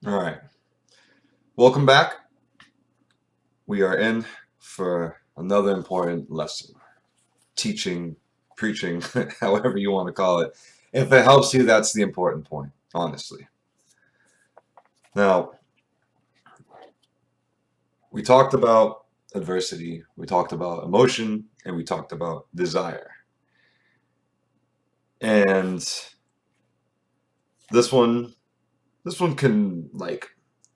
All right. Welcome back. We are in for another important lesson. Teaching, preaching, however you want to call it. If it helps you, that's the important point, honestly. Now, we talked about adversity, we talked about emotion, and we talked about desire. And this one, this one can like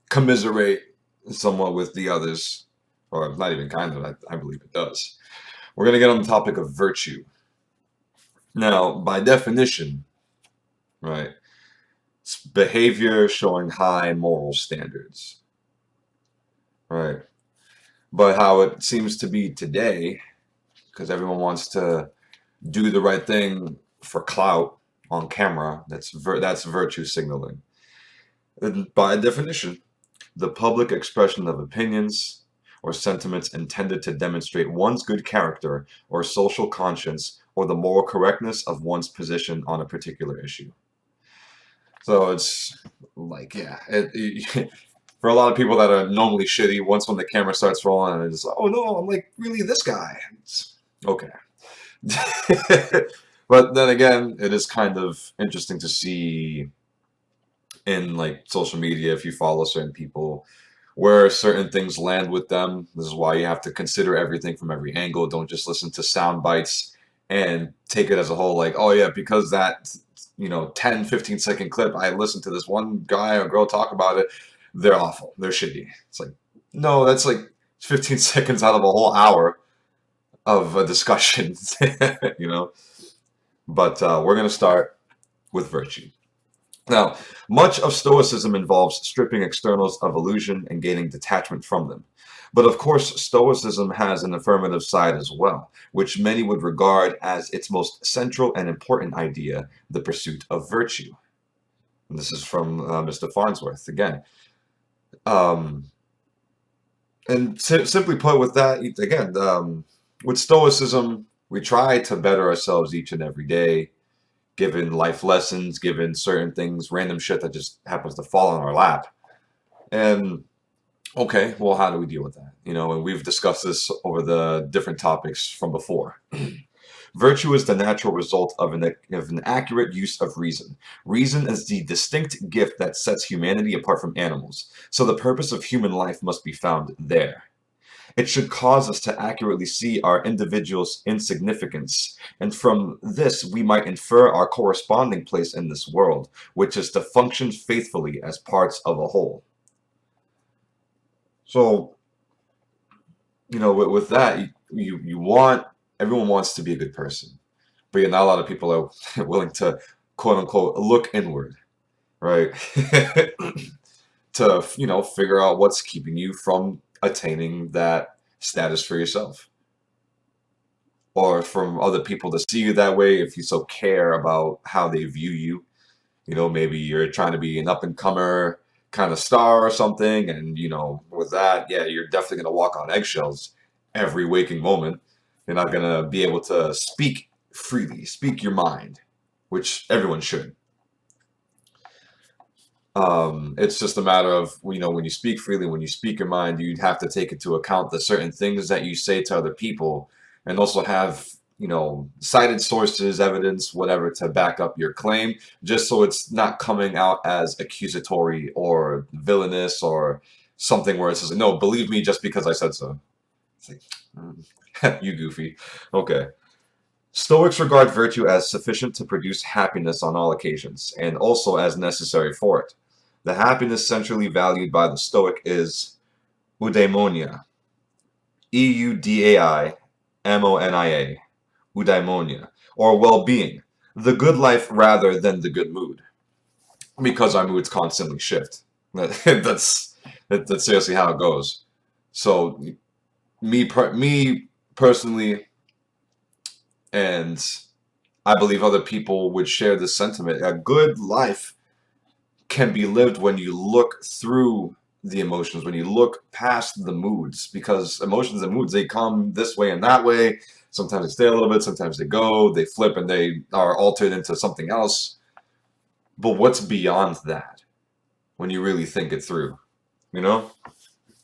commiserate somewhat with the others, or not even kind of, I believe it does. We're going to get on the topic of virtue. Now, by definition, right, it's behavior showing high moral standards, right? But how it seems to be today, because everyone wants to do the right thing for clout on camera, that's virtue signaling. And by definition, the public expression of opinions or sentiments intended to demonstrate one's good character or social conscience or the moral correctness of one's position on a particular issue. So it's like, yeah, for a lot of people that are normally shitty, once when the camera starts rolling, it's like, oh no, I'm like really this guy. It's okay. But then again, it is kind of interesting to see in like social media if you follow certain people where certain things land with them. This is why you have to consider everything from every angle. Don't just listen to sound bites and take it as a whole like, oh yeah, because that 10-15 second clip I listened to this one guy or girl talk about it, they're awful, they're shitty. It's like, no, that's like 15 seconds out of a whole hour of a discussion. you know but we're going to start with virtue. Now, much of Stoicism involves stripping externals of illusion and gaining detachment from them. But of course, Stoicism has an affirmative side as well, which many would regard as its most central and important idea, the pursuit of virtue. And this is from Mr. Farnsworth again. Um, and simply put, with that, again, with Stoicism, we try to better ourselves each and every day, given life lessons, given certain things, random shit that just happens to fall on our lap. And okay, well, how do we deal with that? And we've discussed this over the different topics from before. Virtue is the natural result of an accurate use of reason. Reason is the distinct gift that sets humanity apart from animals, so the purpose of human life must be found there. It should cause us to accurately see our individual's insignificance, and from this we might infer our corresponding place in this world, which is to function faithfully as parts of a whole. So, with that, you want everyone wants to be a good person, but not a lot of people are willing to quote unquote look inward, right? To figure out what's keeping you from attaining that status for yourself, or from other people to see you that way if you so care about how they view you. Maybe you're trying to be an up and comer kind of star or something, and with that, yeah, you're definitely going to walk on eggshells every waking moment. You're not going to be able to speak freely, speak your mind, which everyone should. It's just a matter of, when you speak freely, when you speak your mind, you'd have to take into account the certain things that you say to other people, and also have, cited sources, evidence, whatever, to back up your claim, just so it's not coming out as accusatory or villainous or something where it says, no, believe me just because I said so. It's like, you goofy. Okay. Stoics regard virtue as sufficient to produce happiness on all occasions, and also as necessary for it. The happiness centrally valued by the Stoic is eudaimonia, eudaimonia, eudaimonia, or well-being, the good life rather than the good mood, because our moods constantly shift. That's seriously how it goes. So, me personally, and I believe other people would share this sentiment. A good life can be lived when you look through the emotions, when you look past the moods, because emotions and moods, they come this way and that way. Sometimes they stay a little bit, sometimes they go, they flip, and they are altered into something else. But what's beyond that? when you really think it through, you know?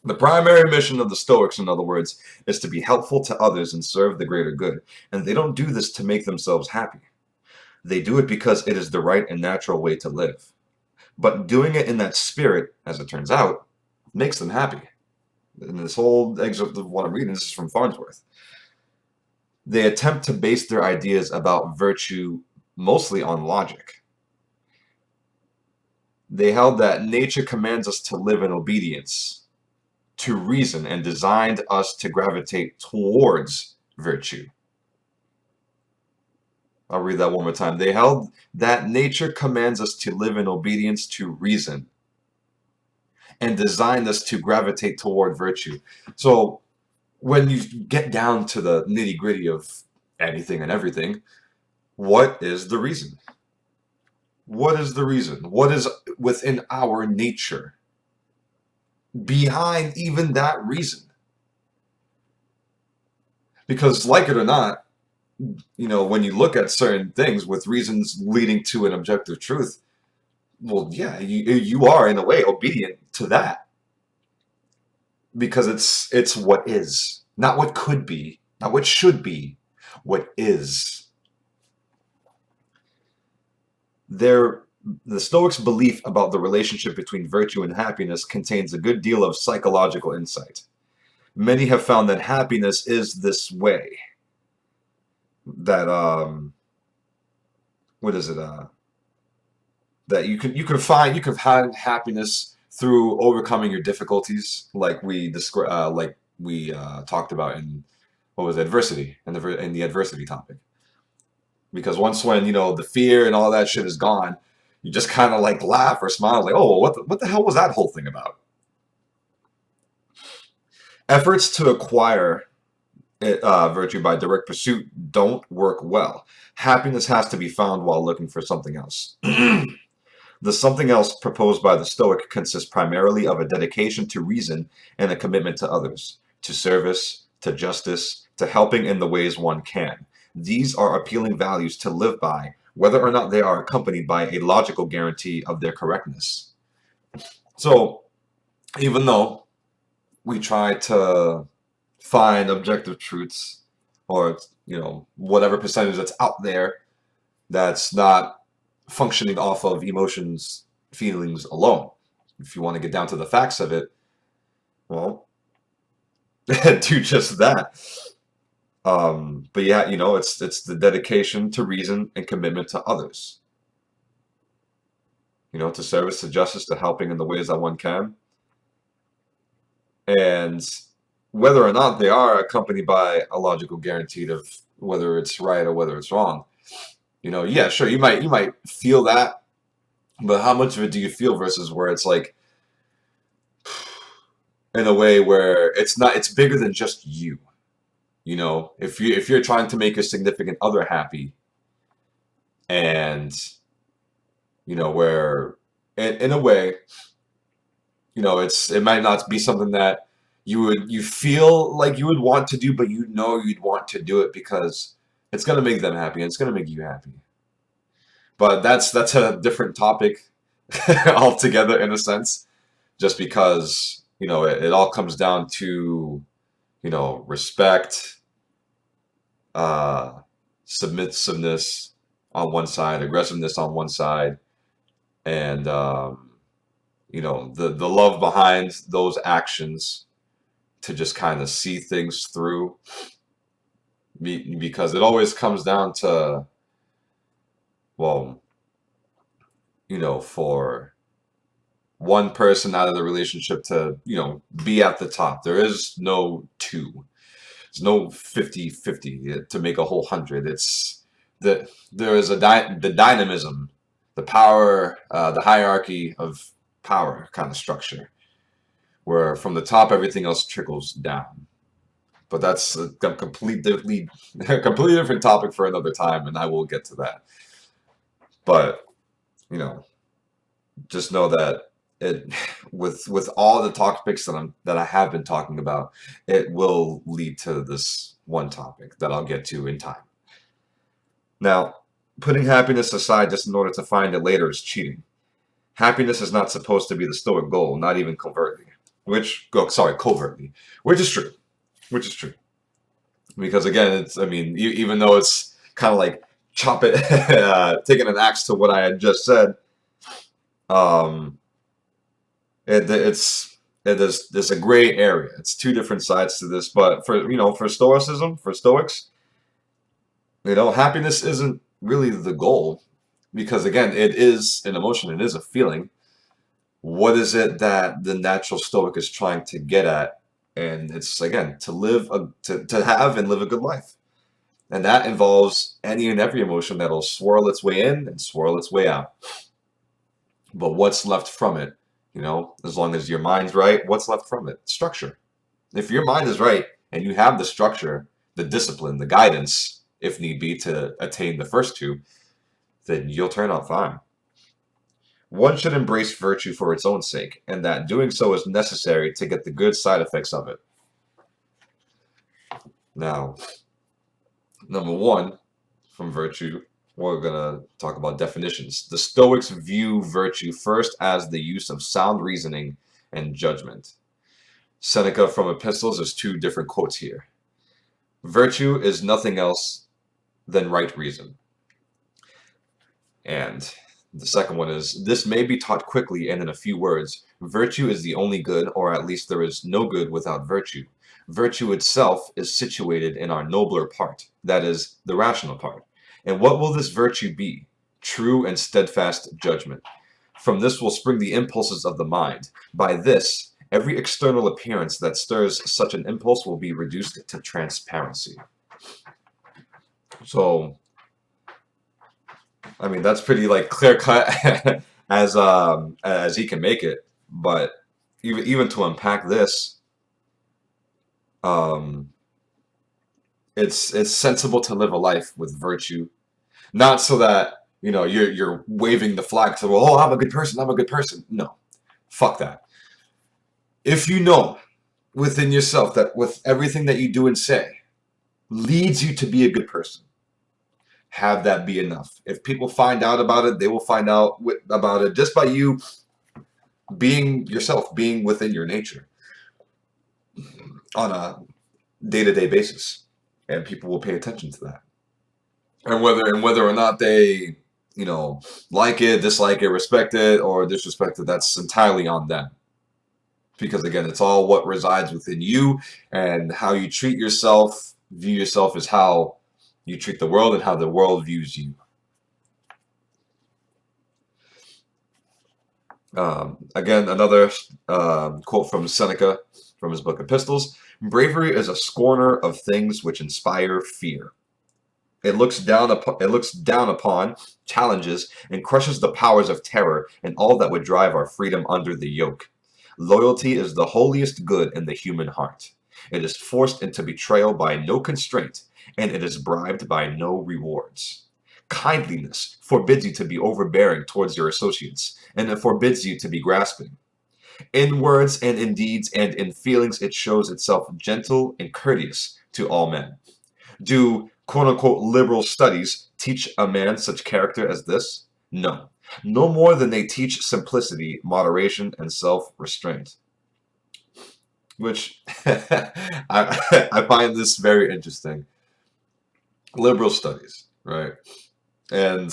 The primary mission of the Stoics, in other words, is to be helpful to others and serve the greater good. And they don't do this to make themselves happy. They do it because it is the right and natural way to live. But doing it in that spirit, as it turns out, makes them happy. And this whole excerpt of what I'm reading, this is from Farnsworth. They attempt to base their ideas about virtue mostly on logic. They held that nature commands us to live in obedience to reason and designed us to gravitate towards virtue. I'll read that one more time. They held that nature commands us to live in obedience to reason and designed us to gravitate toward virtue. So when you get down to the nitty gritty of anything and everything, what is the reason? What is the reason? What is within our nature behind even that reason? Because, like it or not, when you look at certain things with reasons leading to an objective truth, well, yeah, you are in a way obedient to that because it's what is, not what could be, not what should be, what is. The Stoics' belief about the relationship between virtue and happiness contains a good deal of psychological insight. Many have found that happiness is this way. That what is it? That you can find happiness through overcoming your difficulties, like we talked about in what was it, adversity, in the adversity topic. Because once when the fear and all that shit is gone, you just kind of like laugh or smile, like, oh, what the hell was that whole thing about? Efforts to acquire virtue by direct pursuit don't work well. Happiness has to be found while looking for something else. The something else proposed by the Stoic consists primarily of a dedication to reason and a commitment to others, to service, to justice, to helping in the ways one can. These are appealing values to live by, whether or not they are accompanied by a logical guarantee of their correctness. So, even though we try to find objective truths or, whatever percentage that's out there that's not functioning off of emotions, feelings alone. If you want to get down to the facts of it, well, do just that. But yeah, it's the dedication to reason and commitment to others. To service, to justice, to helping in the ways that one can. And whether or not they are accompanied by a logical guarantee of whether it's right or whether it's wrong. Yeah, sure, you might feel that, but how much of it do you feel versus where it's like, in a way where it's bigger than just you. If you're trying to make a significant other happy, and where in a way, it might not be something that you feel like you would want to do, but you'd want to do it because it's gonna make them happy and it's gonna make you happy. But that's a different topic altogether in a sense, just because it all comes down to respect, submissiveness on one side, aggressiveness on one side, and the love behind those actions to just kind of see things through, because it always comes down to, well, for one person out of the relationship to be at the top. There is no two. There's no 50-50 to make a whole 100. It's that there is the dynamism, the power, the hierarchy of power kind of structure, where from the top everything else trickles down. But that's a completely different topic for another time, and I will get to that. But just know that it with all the topics that I have been talking about, it will lead to this one topic that I'll get to in time. Now, putting happiness aside just in order to find it later is cheating. Happiness is not supposed to be the Stoic goal, not even covertly. Covertly, which is true. Which is true. Because again, it's, I mean, even though it's kind of like chop it, taking an axe to what I had just said, um, there's a gray area. It's two different sides to this, but for Stoicism, for Stoics, happiness isn't really the goal, because again, it is an emotion, it is a feeling. What is it that the natural Stoic is trying to get at? And it's again to have and live a good life. And that involves any and every emotion that'll swirl its way in and swirl its way out. But what's left from it? As long as your mind's right, what's left from it? Structure. If your mind is right and you have the structure, the discipline, the guidance, if need be, to attain the first two, then you'll turn out fine. One should embrace virtue for its own sake, and that doing so is necessary to get the good side effects of it. Now, number one, from virtue, we're going to talk about definitions. The Stoics view virtue first as the use of sound reasoning and judgment. Seneca from Epistles, there's two different quotes here. Virtue is nothing else than right reason. And the second one is, this may be taught quickly and in a few words. Virtue is the only good, or at least there is no good without virtue. Virtue itself is situated in our nobler part, that is, the rational part. And what will this virtue be? True and steadfast judgment. From this will spring the impulses of the mind. By this, every external appearance that stirs such an impulse will be reduced to transparency. So, I mean, that's pretty like clear cut as he can make it. But even to unpack this, it's sensible to live a life with virtue, not so that you're waving the flag to, oh, I'm a good person, I'm a good person. No, fuck that. If you know within yourself that with everything that you do and say leads you to be a good person, have that be enough. If people find out about it, they will find out about it just by you being yourself, being within your nature on a day-to-day basis, and people will pay attention to that. And whether or not they like it, dislike it, respect it, or disrespect it, that's entirely on them. Because again, it's all what resides within you, and how you treat yourself, view yourself, is how you treat the world and how the world views you. Again, another quote from Seneca from his book Epistles. Bravery is a scorner of things which inspire fear. It looks down upon, challenges, and crushes the powers of terror and all that would drive our freedom under the yoke. Loyalty is the holiest good in the human heart. It is forced into betrayal by no constraint, and it is bribed by no rewards. Kindliness forbids you to be overbearing towards your associates, and it forbids you to be grasping. In words and in deeds and in feelings, it shows itself gentle and courteous to all men. Do quote-unquote liberal studies teach a man such character as this? No. No more than they teach simplicity, moderation, and self-restraint. Which I find this very interesting. Liberal studies, right? And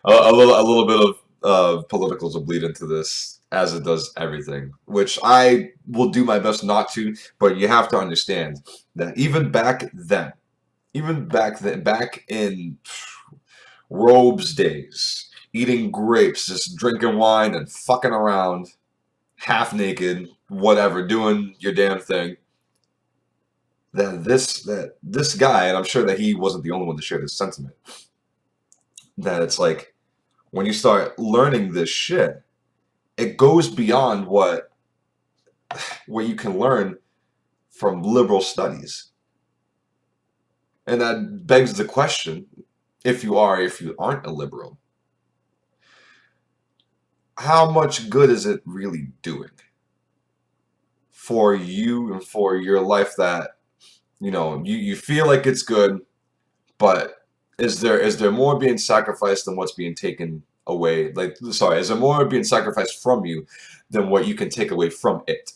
a little bit of politicals will bleed into this, as it does everything, which I will do my best not to. But you have to understand that even back then, back in Robes days, eating grapes, just drinking wine and fucking around, half naked, whatever, doing your damn thing. That this guy, and I'm sure that he wasn't the only one to share this sentiment, that it's like when you start learning this shit, it goes beyond what you can learn from liberal studies. And that begs the question, if you aren't a liberal, how much good is it really doing for you and for your life that you feel like it's good, but is there more being sacrificed than what's being taken away? Like, sorry, is there more being sacrificed from you than what you can take away from it?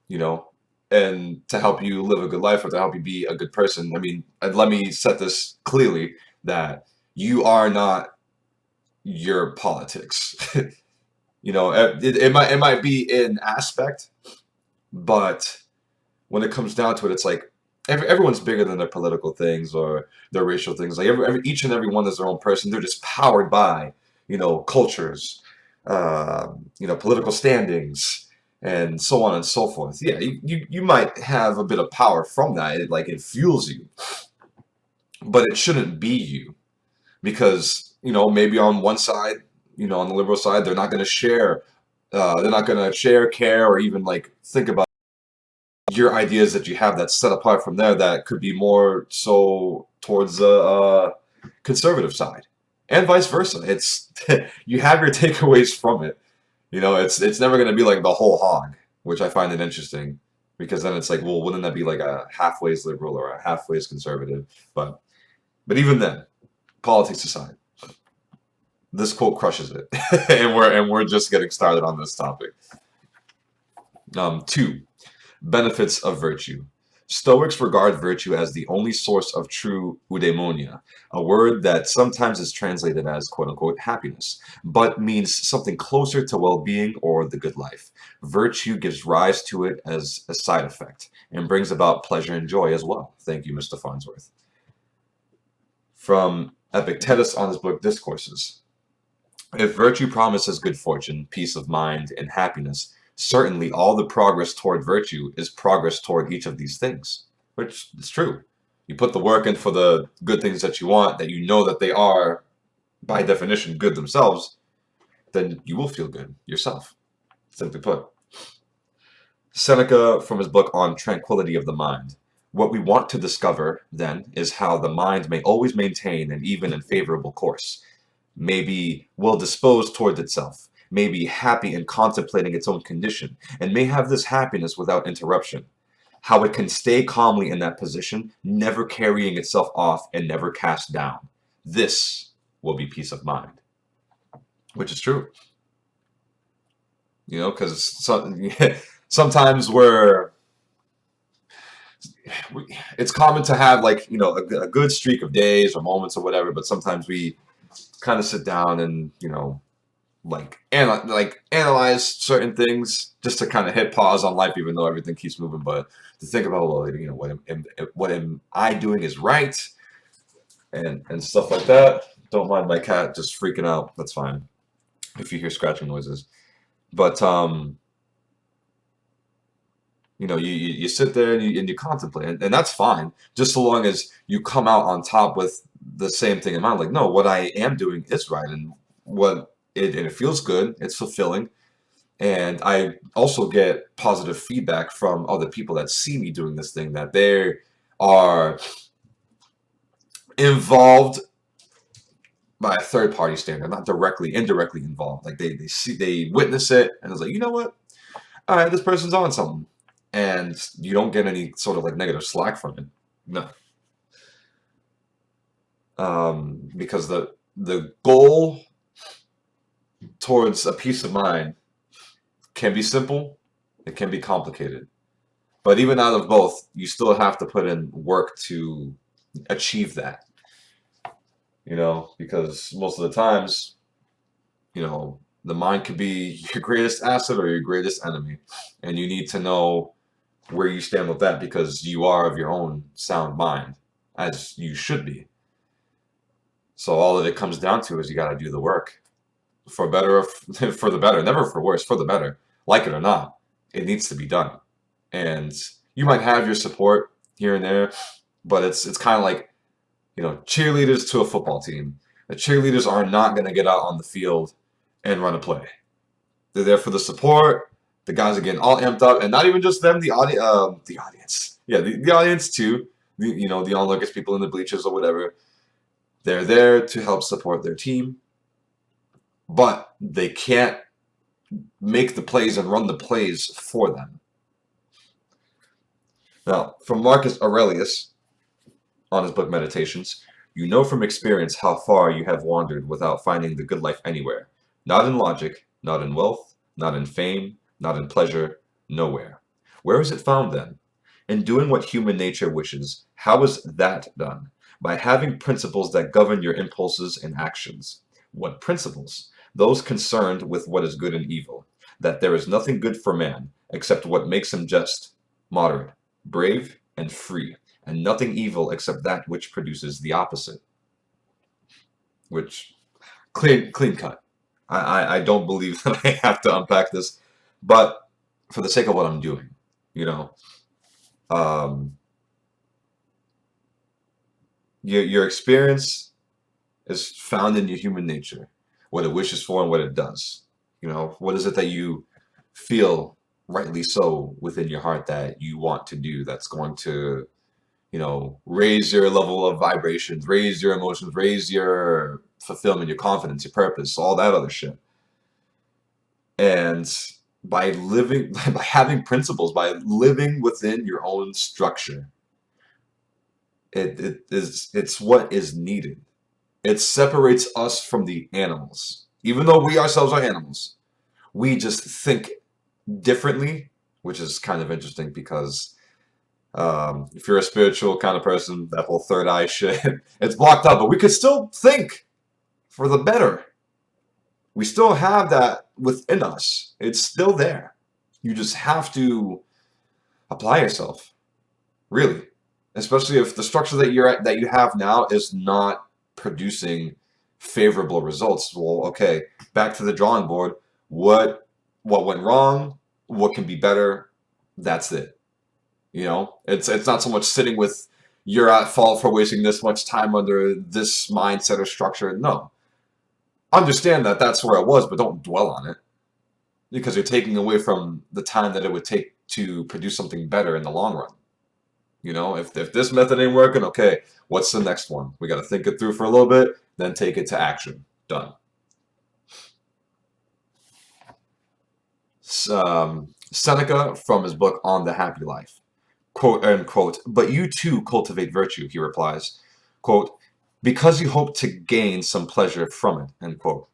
You know, and to help you live a good life or to help you be a good person. I mean, let me set this clearly that you are not your politics. It might be an aspect, but when it comes down to it, it's like everyone's bigger than their political things or their racial things. Like each and every one is their own person. They're just powered by, cultures, political standings, and so on and so forth. Yeah, you might have a bit of power from that. It fuels you, but it shouldn't be you because maybe on one side, on the liberal side, they're not going to share, care, or even like think about your ideas that you have that's set apart from there that could be more so towards the conservative side, and vice versa. It's you have your takeaways from it. It's never going to be like the whole hog, which I find it interesting because then it's like, well, wouldn't that be like a halfways liberal or a halfways conservative? But even then, politics aside, this quote crushes it, and we're just getting started on this topic. Two. Benefits of virtue. Stoics regard virtue as the only source of true eudaimonia, a word that sometimes is translated as quote unquote happiness, but means something closer to well being or the good life. Virtue gives rise to it as a side effect and brings about pleasure and joy as well. Thank you, Mr. Farnsworth. From Epictetus on his book Discourses. If virtue promises good fortune, peace of mind, and happiness, certainly all the progress toward virtue is progress toward each of these things, which is true. You put the work in for the good things that you want, that you know that they are, by definition, good themselves, then you will feel good yourself, simply put. Seneca, from his book on tranquility of the mind. What we want to discover, then, is how the mind may always maintain an even and favorable course, may be well disposed toward itself, may be happy in contemplating its own condition, and may have this happiness without interruption. How it can stay calmly in that position, never carrying itself off and never cast down. This will be peace of mind. Which is true. Because sometimes it's common to have a good streak of days or moments or whatever, but sometimes we kind of sit down and analyze certain things just to kind of hit pause on life, even though everything keeps moving. But to think about, well, what am I doing is right, and stuff like that. Don't mind my cat just freaking out. That's fine if you hear scratching noises. But you sit there and you contemplate, and that's fine, just so long as you come out on top with the same thing in mind. Like, no, what I am doing is right, and it feels good, it's fulfilling, and I also get positive feedback from other people that see me doing this thing, that they are involved by a third party standard, not indirectly involved. Like they witness it, and it's like, you know what? All right, this person's on something. And you don't get any sort of negative slack from it. No. Because the goal towards a peace of mind can be simple, it can be complicated. But even out of both, you still have to put in work to achieve that. Because most of the times, the mind could be your greatest asset or your greatest enemy. And you need to know where you stand with that, because you are of your own sound mind, as you should be. So all that it comes down to is you got to do the work, for better or for the better, never for worse, for the better. Like it or not, it needs to be done. And you might have your support here and there, but it's kind of like, cheerleaders to a football team. The cheerleaders are not going to get out on the field and run a play. They're there for the support. The guys are getting all amped up, and not even just them, the audience. Yeah, the audience too. The onlookers, people in the bleachers or whatever. They're there to help support their team, but they can't make the plays and run the plays for them. Now, from Marcus Aurelius on his book Meditations, You know from experience how far you have wandered without finding the good life anywhere. Not in logic, not in wealth, not in fame, not in pleasure, nowhere. Where is it found then? In doing what human nature wishes. How is that done? By having principles that govern your impulses and actions. What principles? Those concerned with what is good and evil. That there is nothing good for man except what makes him just, moderate, brave, and free, and nothing evil except that which produces the opposite. Which, clean cut. I don't believe that I have to unpack this, but for the sake of what I'm doing, you know, um, your experience is found in your human nature, what it wishes for and what it does. What is it that you feel rightly so within your heart that you want to do that's going to, raise your level of vibrations, raise your emotions, raise your fulfillment, your confidence, your purpose, all that other shit. And by living, by having principles, by living within your own structure, it's what is needed. It separates us from the animals. Even though we ourselves are animals, we just think differently, which is kind of interesting because if you're a spiritual kind of person, that whole third eye shit, it's blocked up, but we could still think for the better. We still have that within us. It's still there. You just have to apply yourself, really. Especially if the structure that you have now is not producing favorable results. Well, okay, back to the drawing board. What went wrong? What can be better? That's it. It's not so much sitting with you're at fault for wasting this much time under this mindset or structure. No. Understand that that's where it was, but don't dwell on it because you're taking away from the time that it would take to produce something better in the long run. If this method ain't working, okay, what's the next one? We got to think it through for a little bit, then take it to action. Done. Seneca from his book On the Happy Life. Quote, unquote, but you too cultivate virtue, he replies. Quote, because you hope to gain some pleasure from it, end quote.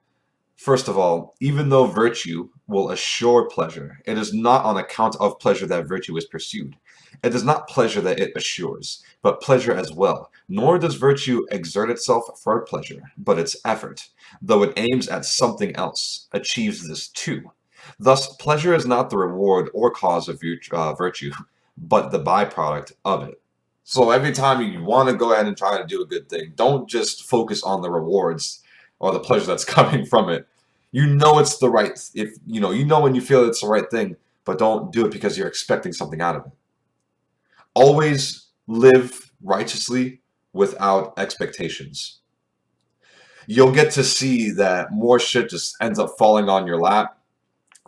First of all, even though virtue will assure pleasure, it is not on account of pleasure that virtue is pursued. It is not pleasure that it assures, but pleasure as well. Nor does virtue exert itself for pleasure, but its effort, though it aims at something else, achieves this too. Thus, pleasure is not the reward or cause of virtue, but the byproduct of it. So every time you want to go ahead and try to do a good thing, don't just focus on the rewards or the pleasure that's coming from it. It's the right, if when you feel it's the right thing, but don't do it because you're expecting something out of it. Always live righteously without expectations. You'll get to see that more shit just ends up falling on your lap.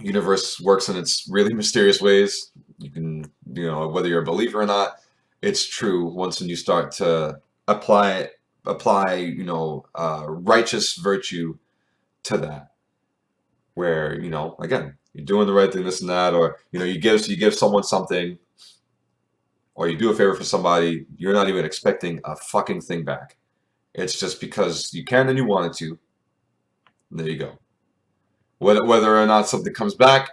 Universe works in its really mysterious ways. You can, whether you're a believer or not, it's true once when you start to apply, righteous virtue to that. Where, again, you're doing the right thing, this and that, or, you give someone something, or you do a favor for somebody, you're not even expecting a fucking thing back. It's just because you can and you wanted to. And there you go. Whether or not something comes back,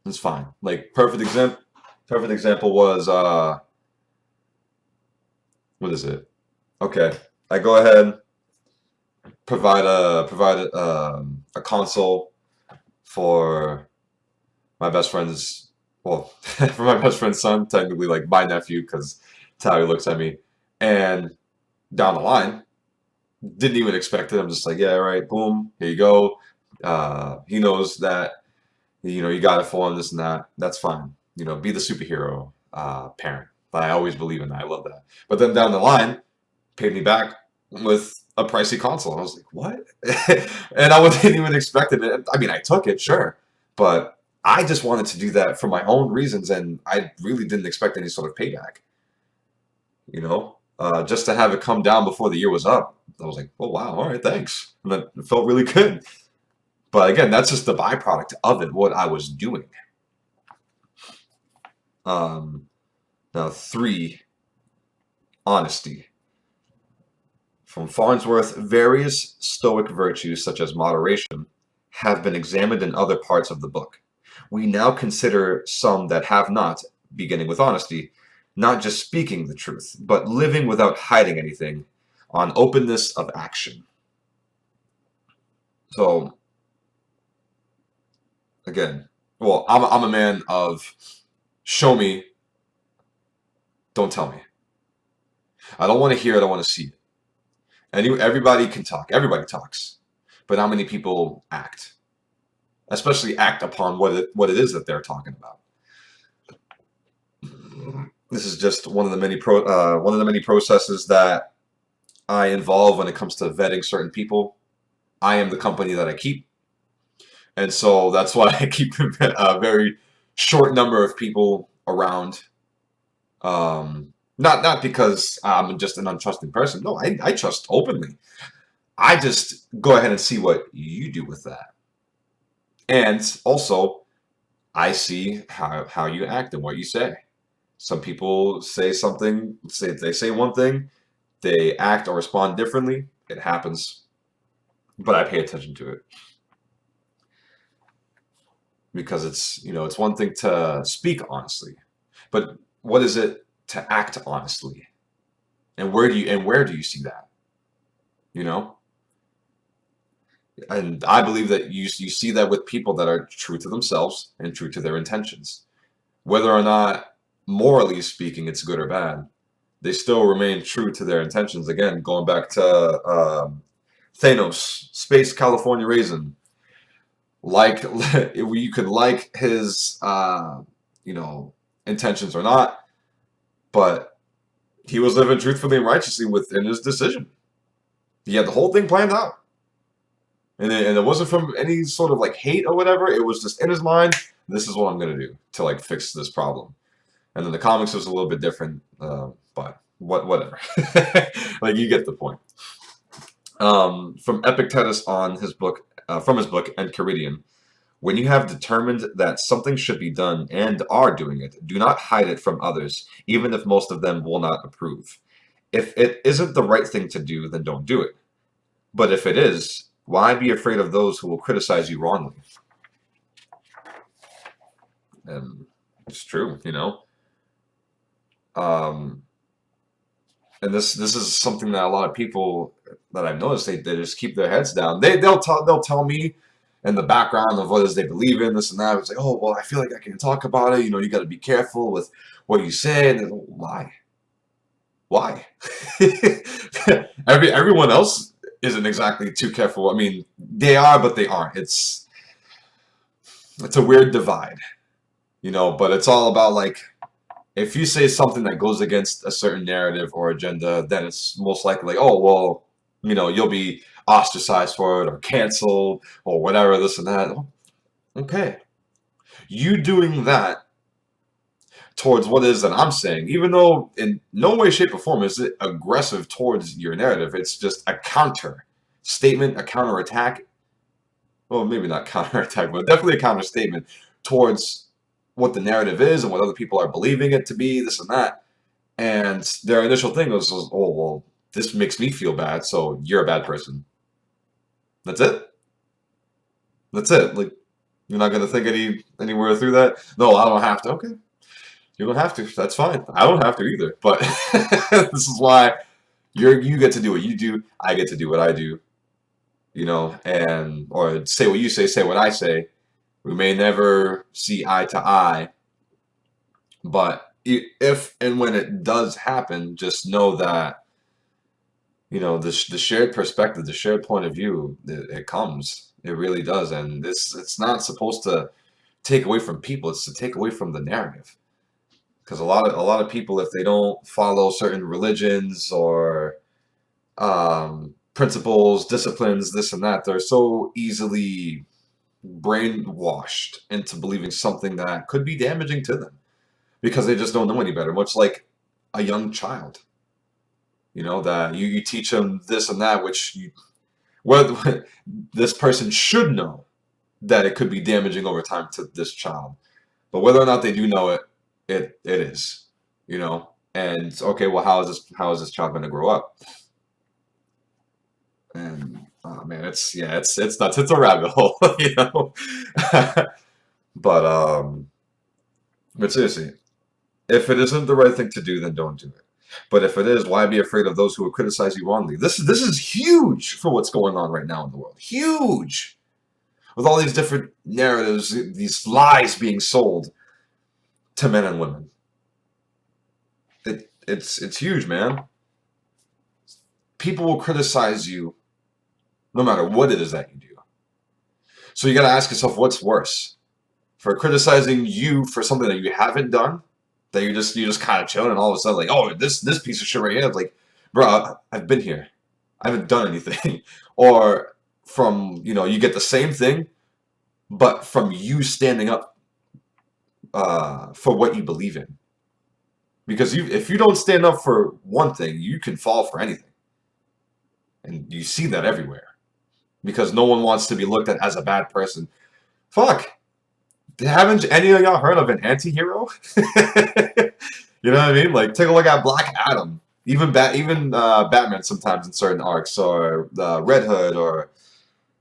it's fine. Like perfect example was what is it? Okay, I go ahead, provide a console for my best friend's, well, for my best friend's son, technically like my nephew, because that's how he looks at me. And down the line, didn't even expect it. I'm just like, yeah, all right, boom, here you go. He knows that, you got it for him, this and that. That's fine. Be the superhero parent. But I always believe in that. I love that. But then down the line, paid me back with a pricey console. I was like, what? And I wasn't even expecting it. I mean, I took it, sure. But I just wanted to do that for my own reasons, and I really didn't expect any sort of payback. Just to have it come down before the year was up, I was like, oh wow, all right, thanks. And that it felt really good. But again, that's just the byproduct of it, what I was doing. Now, 3, honesty. From Farnsworth, various Stoic virtues such as moderation have been examined in other parts of the book. We now consider some that have not, beginning with honesty, not just speaking the truth, but living without hiding anything, on openness of action. So, again, well, I'm a man of show me, don't tell me. I don't want to hear it, I want to see it. Everybody can talk, everybody talks, but how many people act? Especially act upon what it is that they're talking about. This is just one of the many processes that I involve when it comes to vetting certain people. I am the company that I keep, and so that's why I keep a very short number of people around. Not because I'm just an untrusting person. No, I trust openly. I just go ahead and see what you do with that, and also I see how you act and what you say. Some people say something, they say one thing, they act or respond differently. It happens, but I pay attention to it because it's one thing to speak honestly, but what is it to act honestly? And where do you see that? You know, and I believe that you see that with people that are true to themselves and true to their intentions, whether or not morally speaking it's good or bad. They still remain true to their intentions. Again, going back to Thanos, Space California Raisin. Like you could like his you know intentions or not, but he was living truthfully and righteously within his decision. He had the whole thing planned out, and it wasn't from any sort of like hate or whatever. It was just in his mind. This is what I'm gonna do to like fix this problem. And then the comics was a little bit different, but whatever. Like you get the point. From Epictetus on his book, from his book Enchiridion, when you have determined that something should be done and are doing it, do not hide it from others, even if most of them will not approve. If it isn't the right thing to do, then don't do it. But if it is, why be afraid of those who will criticize you wrongly? And it's true, you know. Um, and this is something that a lot of people that I've noticed they just keep their heads down. They'll tell me in the background of what it is they believe in, this and that. It's like, oh well, I feel like I can talk about it. You got to be careful with what you say. And why? Why? Everyone else isn't exactly too careful. I mean, they are, but they aren't. It's a weird divide, But it's all about like if you say something that goes against a certain narrative or agenda, then it's most likely like, oh, well, you'll be ostracized for it or canceled or whatever, this and that. Okay. You doing that towards what it is that I'm saying, even though in no way, shape, or form is it aggressive towards your narrative, it's just a counter statement, a counter attack. Well, maybe not counter attack, but definitely a counter statement towards what the narrative is and what other people are believing it to be, this and that. And their initial thing was, oh, well, this makes me feel bad, so you're a bad person. That's it. That's it. Like, you're not gonna think anywhere through that. No, I don't have to. Okay, you don't have to. That's fine. I don't have to either. But this is why you get to do what you do. I get to do what I do. And or say what you say what I say. We may never see eye to eye, but if and when it does happen, just know that the shared perspective, the shared point of view, it comes. It really does, and it's not supposed to take away from people. It's to take away from the narrative, because a lot of people, if they don't follow certain religions or principles, disciplines, this and that, they're so easily brainwashed into believing something that could be damaging to them because they just don't know any better. Much like a young child, that you teach them this and that, which this person should know that it could be damaging over time to this child. But whether or not they do know it, it is, And okay, well, how is this child going to grow up? And oh man, it's nuts. It's a rabbit hole, you know. But but seriously, if it isn't the right thing to do, then don't do it. But if it is, why be afraid of those who will criticize you wrongly? This is huge for what's going on right now in the world. Huge, with all these different narratives, these lies being sold to men and women. It's huge, man. People will criticize you no matter what it is that you do. So you got to ask yourself, what's worse? For criticizing you for something that you haven't done, that you just kind of chilling, and all of a sudden like, oh, this piece of shit right here, it's like, bro, I've been here, I haven't done anything. Or from, you get the same thing, but from you standing up for what you believe in. Because if you don't stand up for one thing, you can fall for anything, and you see that everywhere. Because no one wants to be looked at as a bad person. Fuck. Haven't any of y'all heard of an anti-hero? You know what I mean? Like, take a look at Black Adam. Even Batman sometimes in certain arcs, or Red Hood, or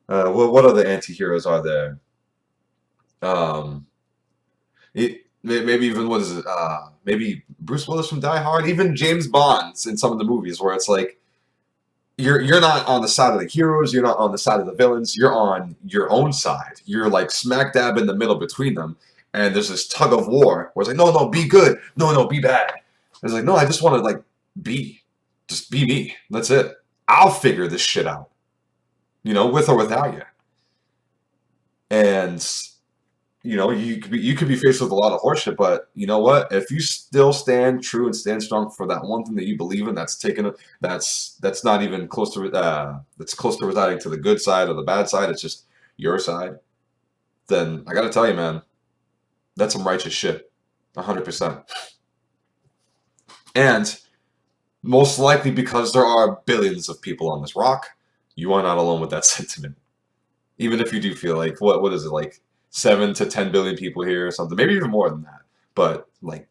what other anti-heroes are there? Um, Maybe even, what is it? Maybe Bruce Willis from Die Hard. Even James Bond's in some of the movies, where it's like, you're not on the side of the heroes, you're not on the side of the villains, you're on your own side. You're like smack dab in the middle between them, and there's this tug of war where it's like, no, be good, no, be bad. It's like, no, I just want to like just be me. That's it. I'll figure this shit out, with or without you. And you could be faced with a lot of horseshit, but you know what? If you still stand true and stand strong for that one thing that you believe in, that's not even close to that's close to residing to the good side or the bad side. It's just your side. Then I gotta tell you, man, that's some righteous shit, 100%. And most likely, because there are billions of people on this rock, you are not alone with that sentiment. Even if you do feel like, what is it, like 7 to 10 billion people here or something, maybe even more than that. But like,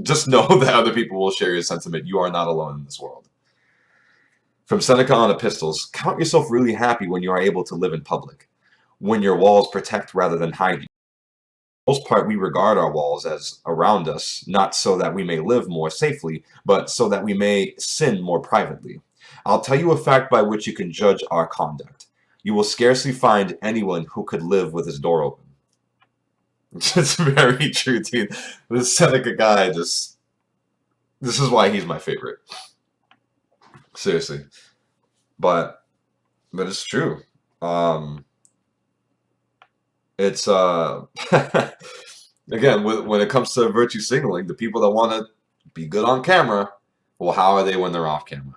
just know that other people will share your sentiment. You are not alone in this world. From Seneca on Epistles, count yourself really happy when you are able to live in public, when your walls protect rather than hide you. For the most part, we regard our walls as around us, not so that we may live more safely, but so that we may sin more privately. I'll tell you a fact by which you can judge our conduct. You will scarcely find anyone who could live with his door open. It's very true, dude. This Seneca guy this is why he's my favorite. Seriously. But it's true. It's again, when it comes to virtue signaling, the people that want to be good on camera, well, how are they when they're off camera?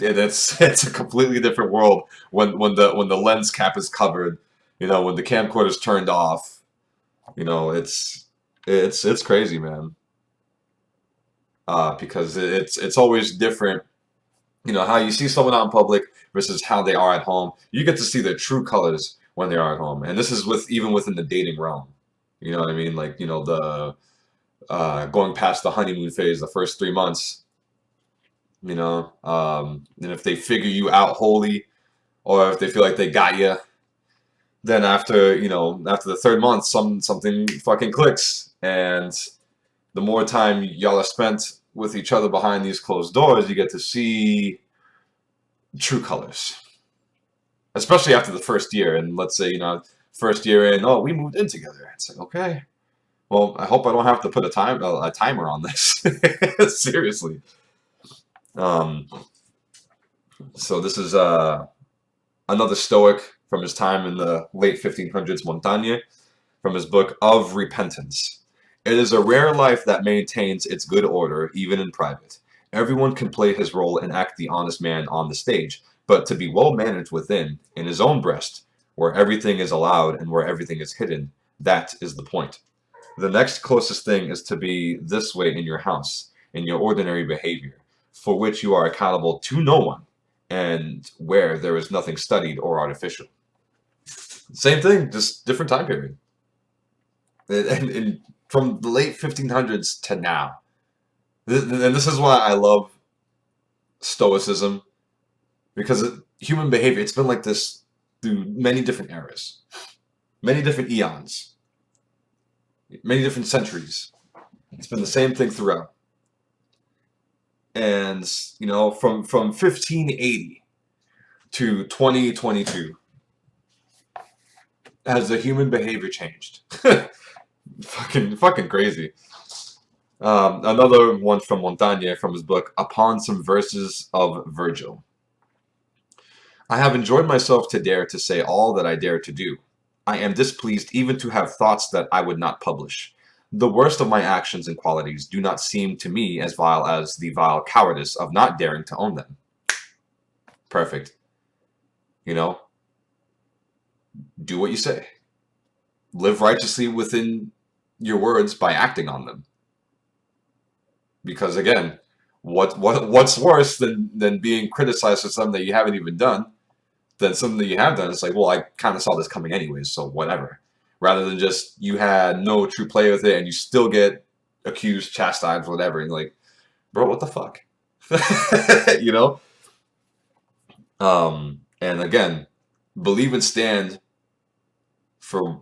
It's a completely different world when the lens cap is covered, when the camcorder's turned off. It's crazy, man. Because it's always different. How you see someone out in public versus how they are at home. You get to see their true colors when they are at home, and this is even within the dating realm. You know what I mean? Like, the going past the honeymoon phase, the first 3 months. And if they figure you out wholly, or if they feel like they got you, then after the third month, something fucking clicks, and the more time y'all are spent with each other behind these closed doors, you get to see true colors. Especially after the first year, and let's say, first year in, oh, we moved in together. It's like, okay, well, I hope I don't have to put a timer on this. Seriously. So this is another Stoic from his time in the late 1500s, Montaigne, from his book Of Repentance. It is a rare life that maintains its good order, even in private. Everyone can play his role and act the honest man on the stage, but to be well managed within, in his own breast, where everything is allowed and where everything is hidden, that is the point. The next closest thing is to be this way in your house, in your ordinary behavior, for which you are accountable to no one, and where there is nothing studied or artificial. Same thing, just different time period. And from the late 1500s to now. And this is why I love Stoicism, because human behavior, it's been like this through many different eras, many different eons, many different centuries. It's been the same thing throughout. And from 1580 to 2022, has the human behavior changed? Fucking crazy. Another one from Montaigne from his book Upon Some Verses of Virgil. I have enjoyed myself to dare to say all that I dare to do. I am displeased even to have thoughts that I would not publish. The worst of my actions and qualities do not seem to me as vile as the vile cowardice of not daring to own them. Perfect. Do what you say. Live righteously within your words by acting on them. Because again, what's worse than being criticized for something that you haven't even done, than something that you have done? It's like, well, I kind of saw this coming anyways, so whatever. Rather than just you had no true play with it and you still get accused, chastised, whatever, and like, bro, what the fuck? you know? And again, believe and stand for,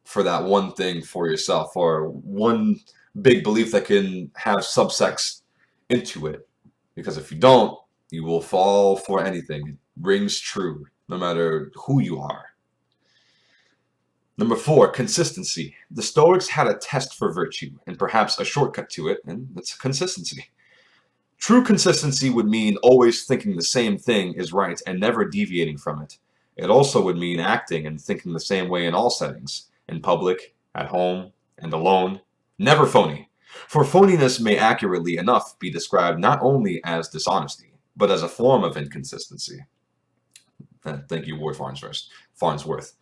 for that one thing for yourself, or one big belief that can have subsects into it. Because if you don't, you will fall for anything. It rings true, no matter who you are. Number 4, consistency. The Stoics had a test for virtue, and perhaps a shortcut to it, and that's consistency. True consistency would mean always thinking the same thing is right and never deviating from it. It also would mean acting and thinking the same way in all settings, in public, at home, and alone. Never phony. For phoniness may accurately enough be described not only as dishonesty, but as a form of inconsistency. Thank you, Ward Farnsworth.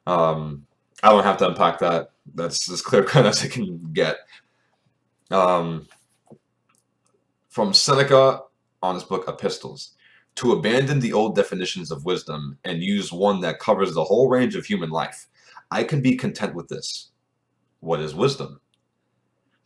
I don't have to unpack that. That's as clear cut as it can get. From Seneca on his book Epistles, to abandon the old definitions of wisdom and use one that covers the whole range of human life. I can be content with this. What is wisdom?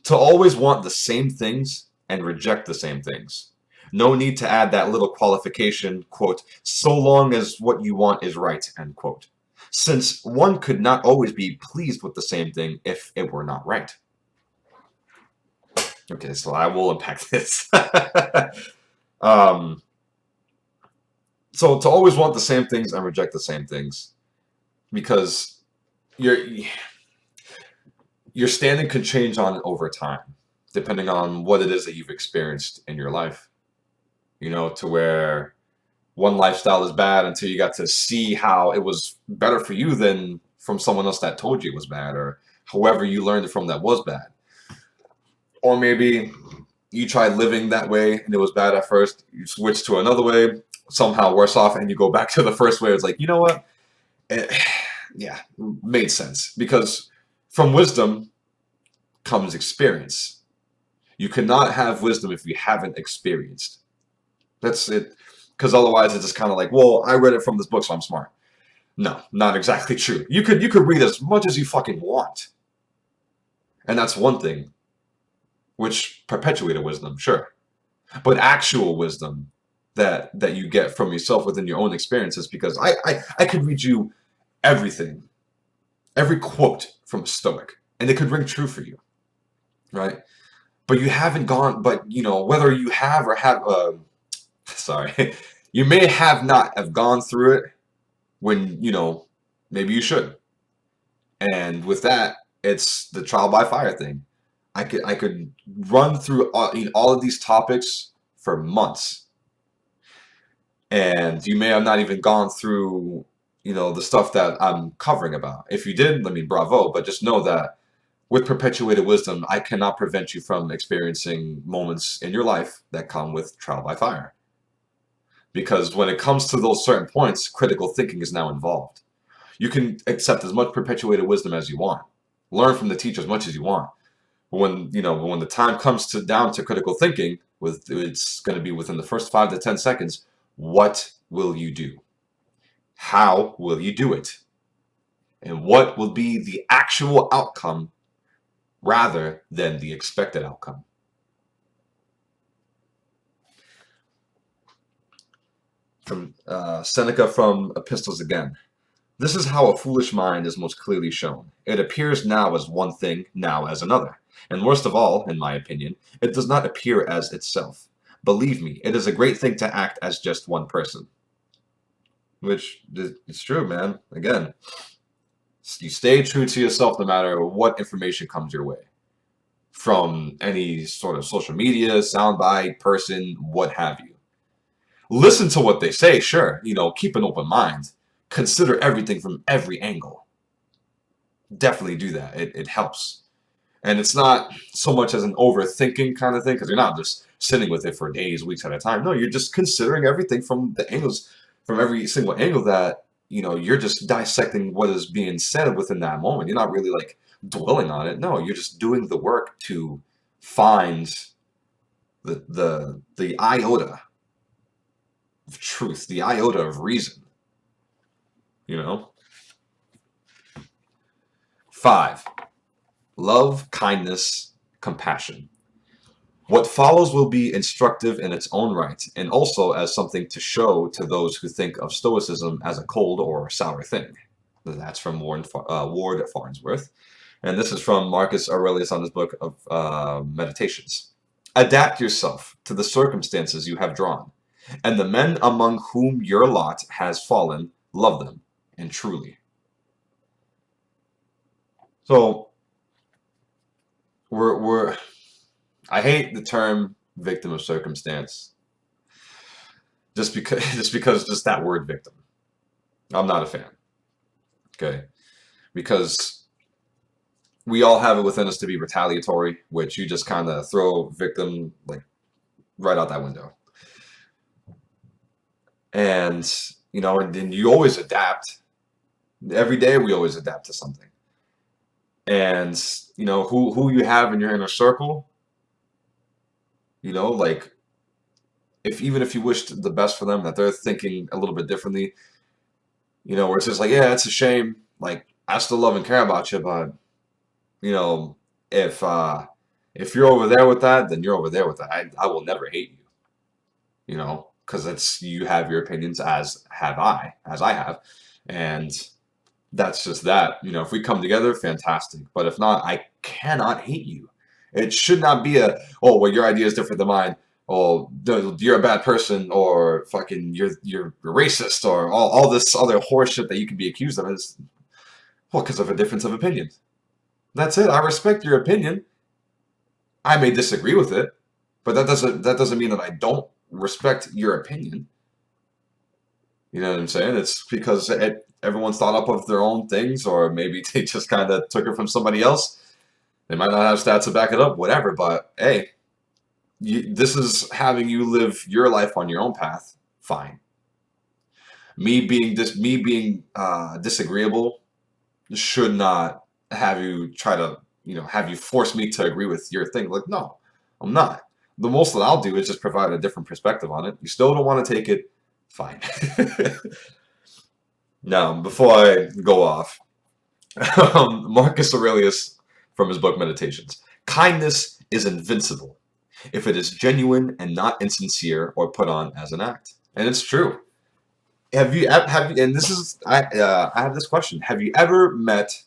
To always want the same things and reject the same things. No need to add that little qualification, quote, so long as what you want is right, end quote. Since one could not always be pleased with the same thing if it were not right. Okay, so I will unpack this. So to always want the same things and reject the same things, because your standing could change on it over time, depending on what it is that you've experienced in your life. To where one lifestyle is bad until you got to see how it was better for you than from someone else that told you it was bad, or whoever you learned it from that was bad. Or maybe you tried living that way and it was bad at first, you switch to another way, somehow worse off, and you go back to the first way. It's like, you know what? Yeah, made sense. Because from wisdom comes experience. You cannot have wisdom if you haven't experienced. That's it. Because otherwise it's just kind of like, well, I read it from this book, so I'm smart. No, not exactly true. You could read as much as you fucking want. And that's one thing, which perpetuated wisdom, sure. But actual wisdom that you get from yourself within your own experiences, because I could read you everything, every quote from a Stoic, and it could ring true for you, right? But you haven't gone, but whether you have or have, sorry, you may have not have gone through it when, maybe you should. And with that, it's the trial by fire thing. I could run through all of these topics for months, and you may have not even gone through the stuff that I'm covering about. If you did, I mean, bravo. But just know that with perpetuated wisdom, I cannot prevent you from experiencing moments in your life that come with trial by fire. Because when it comes to those certain points, critical thinking is now involved. You can accept as much perpetuated wisdom as you want, learn from the teacher as much as you want. But when the time comes down to critical thinking, it's going to be within the first 5 to 10 seconds. What will you do? How will you do it? And what will be the actual outcome rather than the expected outcome? From Seneca from Epistles again. This is how a foolish mind is most clearly shown. It appears now as one thing, now as another. And worst of all, in my opinion, it does not appear as itself. Believe me, it is a great thing to act as just one person. Which is true, man. Again, you stay true to yourself no matter what information comes your way. From any sort of social media, soundbite, person, what have you. Listen to what they say, sure. Keep an open mind. Consider everything from every angle. Definitely do that. It helps. And it's not so much as an overthinking kind of thing, because you're not just sitting with it for days, weeks at a time. No, you're just considering everything from the angles, from every single angle that, you're just dissecting what is being said within that moment. You're not really like dwelling on it. No, you're just doing the work to find the iota of truth, the iota of reason. 5. Love, kindness, compassion. What follows will be instructive in its own right, and also as something to show to those who think of Stoicism as a cold or sour thing. That's from Ward Farnsworth. And this is from Marcus Aurelius on his book of Meditations. Adapt yourself to the circumstances you have drawn, and the men among whom your lot has fallen, love them, and truly. So, I hate the term victim of circumstance, just because that word victim. I'm not a fan. Okay, because we all have it within us to be retaliatory, which you just kind of throw victim like right out that window. And and you always adapt. Every day we always adapt to something. And who you have in your inner circle, like even if you wished the best for them, that they're thinking a little bit differently, where it's just like, yeah, it's a shame. Like, I still love and care about you, but if you're over there with that, then you're over there with that. I will never hate you, because you have your opinions, as I have, and that's just that. If we come together, fantastic. But if not, I cannot hate you. It should not be oh, well, your idea is different than mine. Oh, you're a bad person, or fucking you're racist, or all this other horseshit that you can be accused of. Is because of a difference of opinion. That's it. I respect your opinion. I may disagree with it, but that doesn't mean that I don't respect your opinion. You know what I'm saying? It's because everyone's thought up of their own things, or maybe they just kind of took it from somebody else. They might not have stats to back it up, whatever. But hey, this is having you live your life on your own path. Fine. Me being disagreeable should not have you try to have you force me to agree with your thing. Like, no, I'm not. The most that I'll do is just provide a different perspective on it. You still don't want to take it. Fine. Now, before I go off, Marcus Aurelius from his book Meditations. Kindness is invincible if it is genuine and not insincere or put on as an act. And it's true. Have you? And this is I have this question. Have you ever met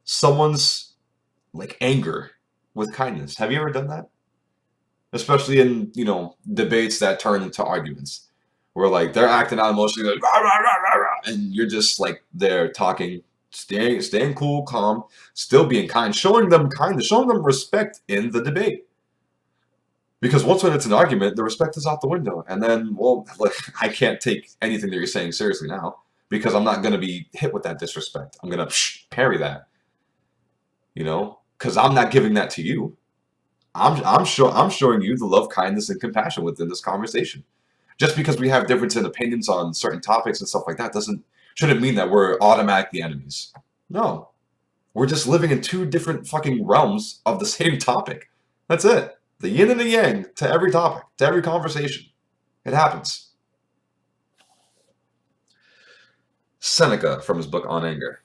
someone's like anger with kindness? Have you ever done that? Especially in debates that turn into arguments, where like they're acting out emotionally, like rah, rah, rah, rah, rah, and you're just like there talking, staying cool, calm, still being kind, showing them kindness, showing them respect in the debate. Because once when it's an argument, the respect is out the window, and then like, I can't take anything that you're saying seriously now because I'm not going to be hit with that disrespect. I'm going to parry that, because I'm not giving that to you. I'm showing you the love, kindness, and compassion within this conversation. Just because we have difference in opinions on certain topics and stuff like that shouldn't mean that we're automatically enemies. No, we're just living in two different fucking realms of the same topic. That's it. The yin and the yang to every topic, to every conversation. It happens. Seneca from his book On Anger.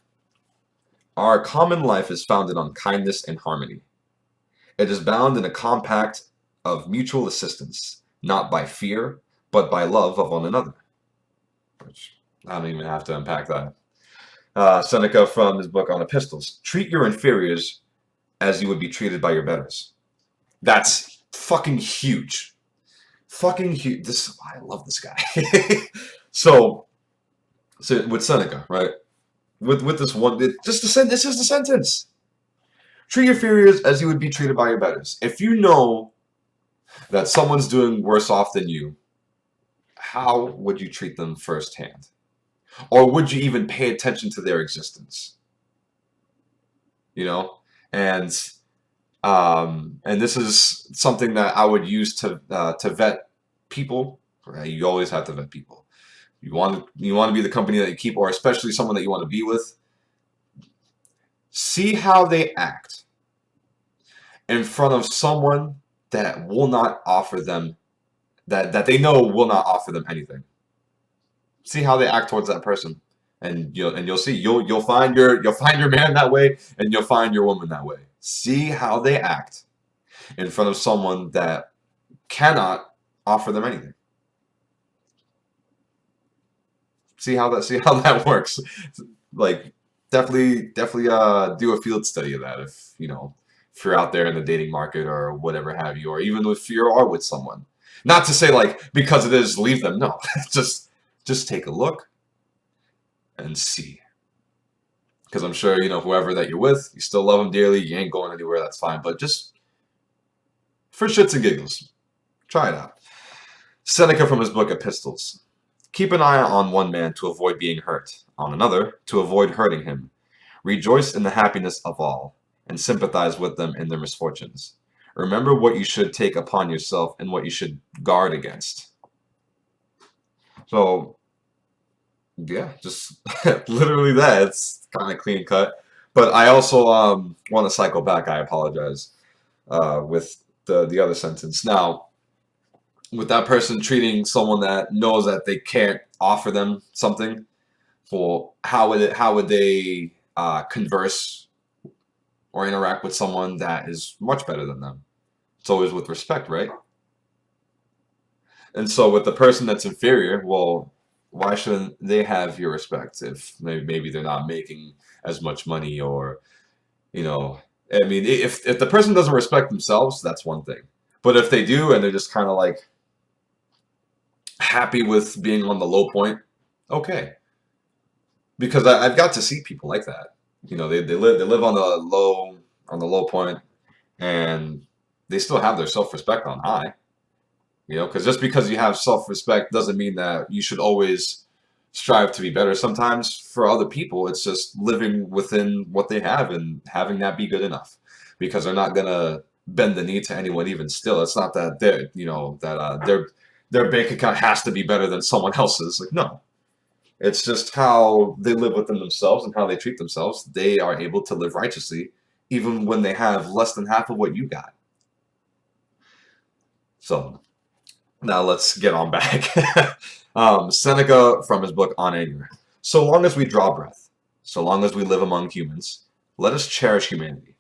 Our common life is founded on kindness and harmony. It is bound in a compact of mutual assistance, not by fear, but by love of one another. which I don't even have to unpack that. Seneca from his book on epistles. Treat your inferiors as you would be treated by your betters. That's fucking huge. Fucking huge. This I love this guy. so, so with Seneca, right? With this one, this is the sentence. Treat your inferiors as you would be treated by your betters. If you know that someone's doing worse off than you, how would you treat them firsthand? Or would you even pay attention to their existence? You know, and and this is something that I would use to vet people. Right? You always have to vet people. You want to be the company that you keep, or especially someone that you want to be with. See how they act in front of someone that will not offer them that they know will not offer them anything. See how they act towards that person, and you'll see you'll find your man that way, and you'll find your woman that way. See how they act in front of someone that cannot offer them anything. See how that works. Like definitely do a field study of that if you're out there in the dating market or whatever have you, or even if you are with someone. Not to say like because it is leave them. No, just take a look and see. Because I'm sure whoever that you're with, you still love them dearly. You ain't going anywhere. That's fine. But just for shits and giggles, try it out. Seneca from his book Epistles. Keep an eye on one man to avoid being hurt, on another to avoid hurting him. Rejoice in the happiness of all, and sympathize with them in their misfortunes. Remember what you should take upon yourself and what you should guard against. So, yeah, just literally that. It's kind of clean cut. But I also want to cycle back. I apologize with the other sentence. Now, with that person treating someone that knows that they can't offer them something, well, how would they converse or interact with someone that is much better than them? It's always with respect, right? And so with the person that's inferior, well, why shouldn't they have your respect if maybe they're not making as much money, or I mean, if the person doesn't respect themselves, that's one thing. But if they do and they're just kind of like happy with being on the low point, okay. Because I've got to see people like that. They live on the low point, and they still have their self-respect on high. Because just because you have self-respect doesn't mean that you should always strive to be better. Sometimes for other people, it's just living within what they have and having that be good enough, because they're not gonna bend the knee to anyone. Even still, it's not that their bank account has to be better than someone else's. Like, no, it's just how they live within themselves and how they treat themselves. They are able to live righteously even when they have less than half of what you got. So now let's get on back. Seneca from his book On Anger. So long as we draw breath, so long as we live among humans, let us cherish humanity.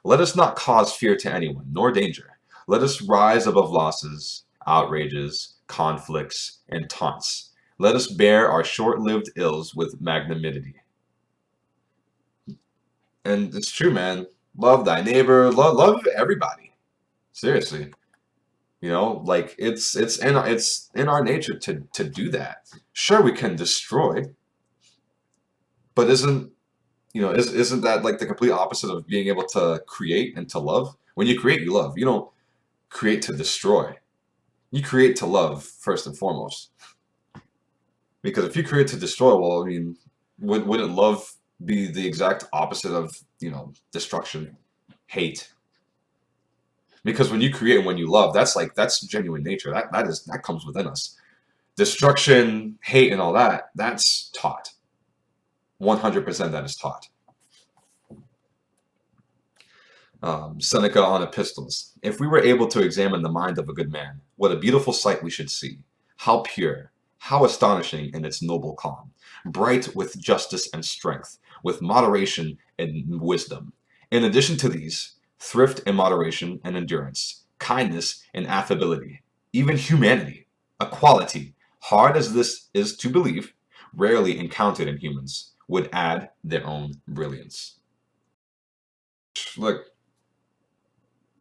Let us not cause fear to anyone, nor danger. Let us rise above losses, outrages, conflicts, and taunts. Let us bear our short-lived ills with magnanimity. And it's true, man. Love thy neighbor. Love everybody. Seriously. Like it's in our nature to do that. Sure, we can destroy, but isn't that like the complete opposite of being able to create and to love? When you create, you love. You don't create to destroy. You create to love first and foremost. Because if you create to destroy, well, I mean, wouldn't love be the exact opposite of destruction, hate? Because when you create and when you love, that's genuine nature. That comes within us. Destruction, hate, and all that's taught. 100% that is taught. Seneca on Epistles. If we were able to examine the mind of a good man, what a beautiful sight we should see. How pure, how astonishing in its noble calm. Bright with justice and strength, with moderation and wisdom. In addition to these, thrift and moderation and endurance, kindness and affability, even humanity, a quality, hard as this is to believe, rarely encountered in humans, would add their own brilliance. Look,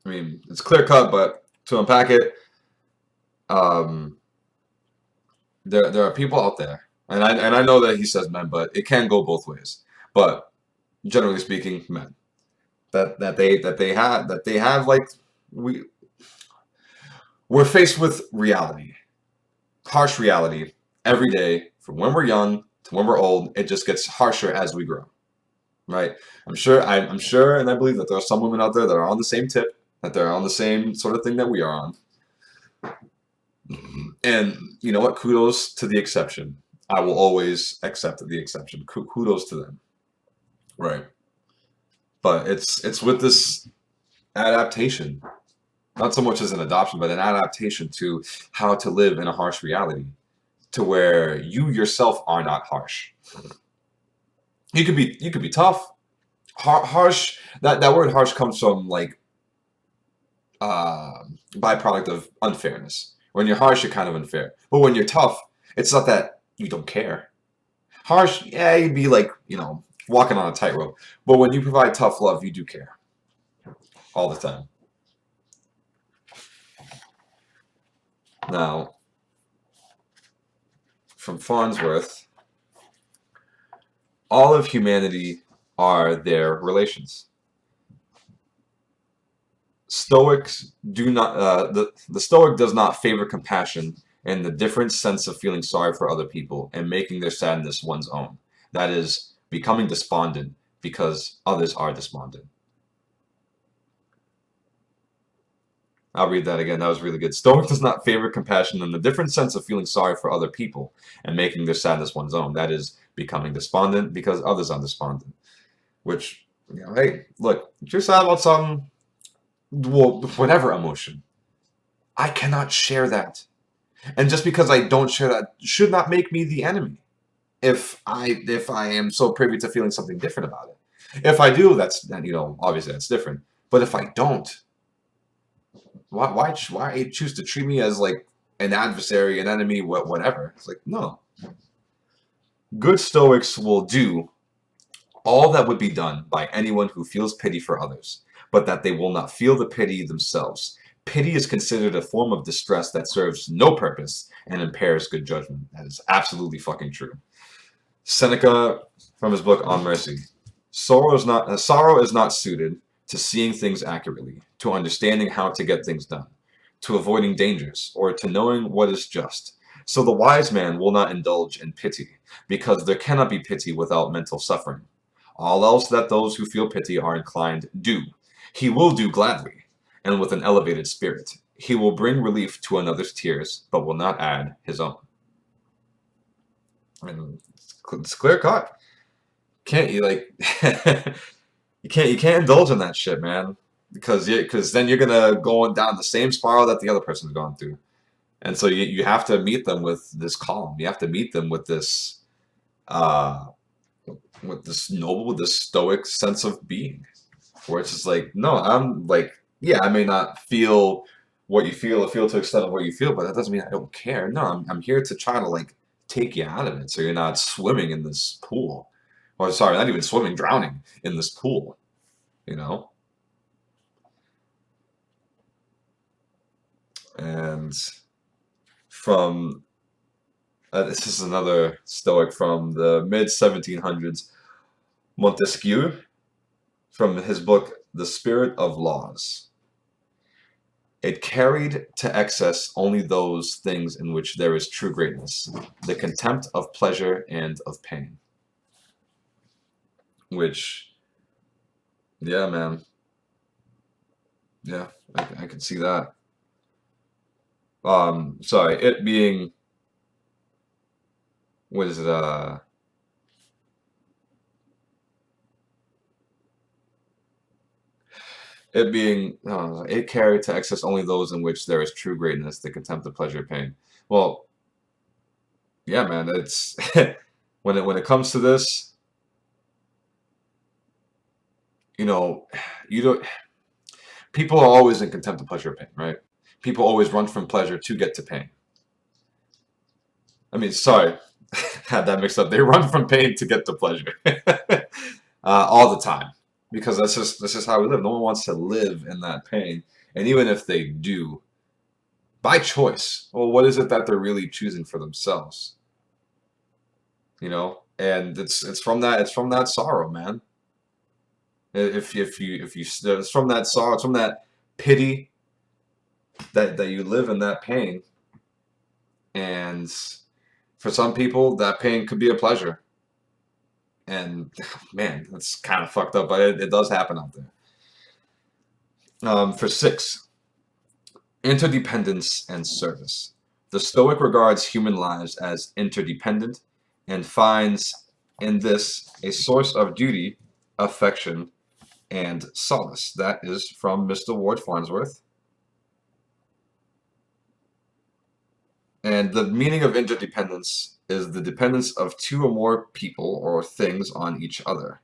I mean, it's clear cut, but to unpack it, um, there are people out there, and I know that he says men, but it can go both ways. But generally speaking, men that they have like we we're faced with reality, harsh reality every day from when we're young to when we're old. It just gets harsher as we grow, right? I'm sure, and I believe that there are some women out there that are on the same tip, that they're on the same sort of thing that we are on. And you know what? Kudos to the exception. I will always accept the exception. Kudos to them, right? But it's with this adaptation, not so much as an adoption, but an adaptation to how to live in a harsh reality, to where you yourself are not harsh. You could be tough. Harsh. That word harsh comes from like byproduct of unfairness. When you're harsh, you're kind of unfair. But when you're tough, it's not that you don't care. Harsh, yeah, you'd be like, walking on a tightrope. But when you provide tough love, you do care all the time. Now, from Farnsworth, all of humanity are their relations. Stoics do not. The Stoic does not favor compassion and the different sense of feeling sorry for other people and making their sadness one's own. That is, becoming despondent because others are despondent. I'll read that again. That was really good. Stoic does not favor compassion and the different sense of feeling sorry for other people and making their sadness one's own. That is, becoming despondent because others are despondent. Which, hey, look, if you're sad about something, well, whatever emotion, I cannot share that. And just because I don't share that should not make me the enemy. If I am so privy to feeling something different about it. If I do, then obviously that's different. But if I don't, why choose to treat me as like an adversary, an enemy, whatever? It's like, no. Good Stoics will do all that would be done by anyone who feels pity for others, but that they will not feel the pity themselves. Pity is considered a form of distress that serves no purpose and impairs good judgment. That is absolutely fucking true. Seneca, from his book On Mercy, sorrow is not suited to seeing things accurately, to understanding how to get things done, to avoiding dangers, or to knowing what is just. So the wise man will not indulge in pity, because there cannot be pity without mental suffering. All else that those who feel pity are inclined do, he will do gladly, and with an elevated spirit. He will bring relief to another's tears, but will not add his own. And it's clear cut. Can't you like you can't indulge in that shit, man, because then you're gonna go on down the same spiral that the other person's going through, and so you have to meet them with this calm. You have to meet them uh with this noble, with this stoic sense of being, where it's just like, no, I'm like, yeah, I may not feel what you feel or feel to the extent of what you feel, but that doesn't mean I don't care. No, I'm here to try to like take you out of it so you're not swimming in this pool. Or sorry, not even swimming, drowning in this pool, you know? And from this is another Stoic from the mid 1700s, Montesquieu, from his book The Spirit of Laws. It carried to excess only those things in which there is true greatness, the contempt of pleasure and of pain. Which, yeah, man. Yeah, I can see that. Sorry, it being, what is it, it carried to excess only those in which there is true greatness, the contempt of pleasure, pain. Well, yeah, man, it's when it comes to this, you know, you don't. People are always in contempt of pleasure, pain, right? People always run from pleasure to get to pain. I mean, sorry, had that mixed up. They run from pain to get to pleasure, all the time, because that's just how we live. No one wants to live in that pain, and even if they do, by choice, well, what is it that they're really choosing for themselves? You know, and it's from that sorrow, man. If you it's from that sorrow, it's from that pity that you live in that pain, and for some people, that pain could be a pleasure. And man, that's kind of fucked up, but it does happen out there. For six, interdependence and service. The Stoic regards human lives as interdependent and finds in this a source of duty, affection, and solace. That is from Mr. Ward Farnsworth. And the meaning of interdependence is the dependence of two or more people or things on each other.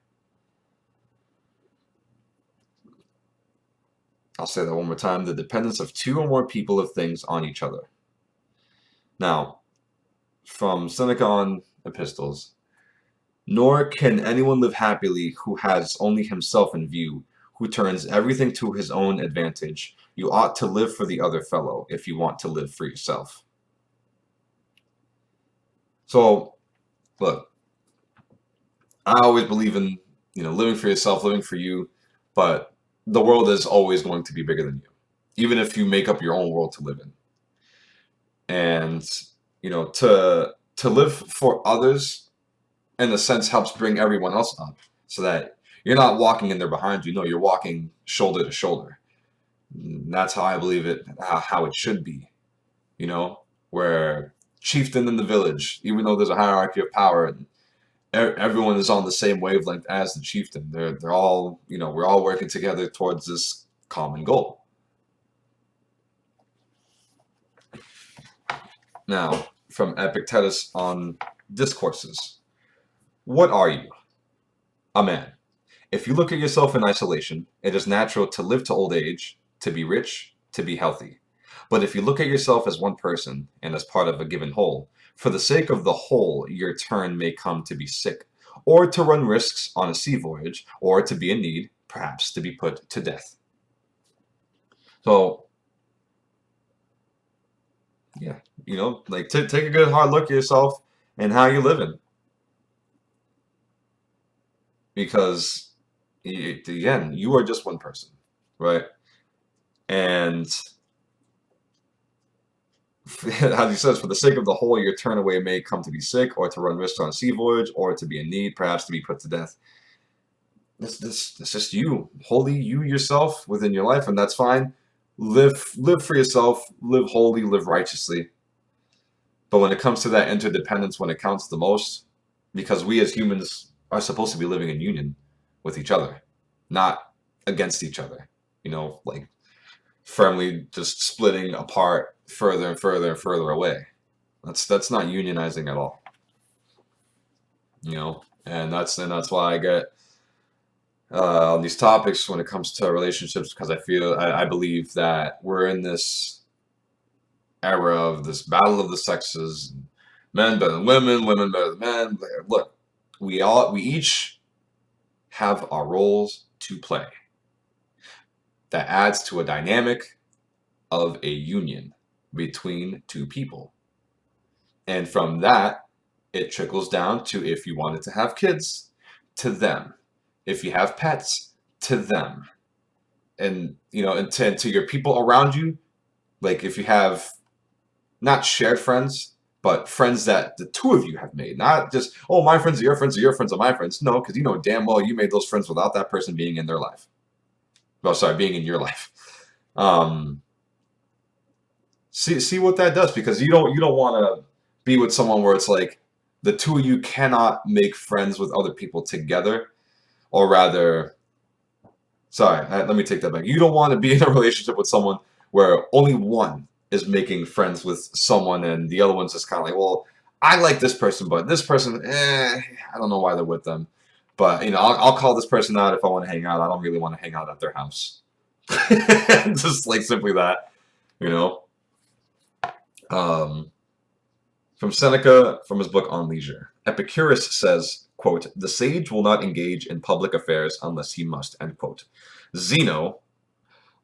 I'll say that one more time. The dependence of two or more people of things on each other. Now, from Seneca on Epistles, nor can anyone live happily who has only himself in view, who turns everything to his own advantage. You ought to live for the other fellow if you want to live for yourself. So, look, I always believe in, living for yourself, living for you, but the world is always going to be bigger than you, even if you make up your own world to live in. And, to live for others, in a sense, helps bring everyone else up, so that you're not walking in there behind you. No, you're walking shoulder to shoulder. And that's how I believe it, how it should be, where chieftain in the village, even though there's a hierarchy of power, and everyone is on the same wavelength as the chieftain. They're all, we're all working together towards this common goal. Now, from Epictetus on Discourses. What are you? A man. If you look at yourself in isolation, it is natural to live to old age, to be rich, to be healthy. But if you look at yourself as one person and as part of a given whole, for the sake of the whole, your turn may come to be sick, or to run risks on a sea voyage, or to be in need, perhaps to be put to death. So, yeah, take a good hard look at yourself and how you're living. Because, again, you are just one person, right? And as he says, for the sake of the whole, your turn away may come to be sick, or to run risks on a sea voyage, or to be in need, perhaps to be put to death. This just you, wholly you yourself within your life, and that's fine. Live for yourself, live holy, live righteously. But when it comes to that interdependence, when it counts the most, because we as humans are supposed to be living in union with each other, not against each other, like firmly just splitting apart further and further and further away. That's not unionizing at all. And that's why I get on these topics when it comes to relationships, because I believe that we're in this era of this battle of the sexes, men better than women, women better than men. Look, we each have our roles to play. That adds to a dynamic of a union between two people. And from that, it trickles down to, if you wanted to have kids, to them. If you have pets, to them. And, and to your people around you, like if you have not shared friends, but friends that the two of you have made. Not just, oh, my friends are your friends, or your friends are my friends. No, because damn well you made those friends without that person being in their life. Well, sorry, being in your life. See what that does, because you don't want to be with someone where it's like the two of you cannot make friends with other people together, or rather, sorry, let me take that back. You don't want to be in a relationship with someone where only one is making friends with someone and the other one's just kind of like, well, I like this person, but this person, I don't know why they're with them. But, I'll call this person out if I want to hang out. I don't really want to hang out at their house. Just like simply that, From Seneca, from his book On Leisure. Epicurus says, quote, "The sage will not engage in public affairs unless he must," end quote. Zeno,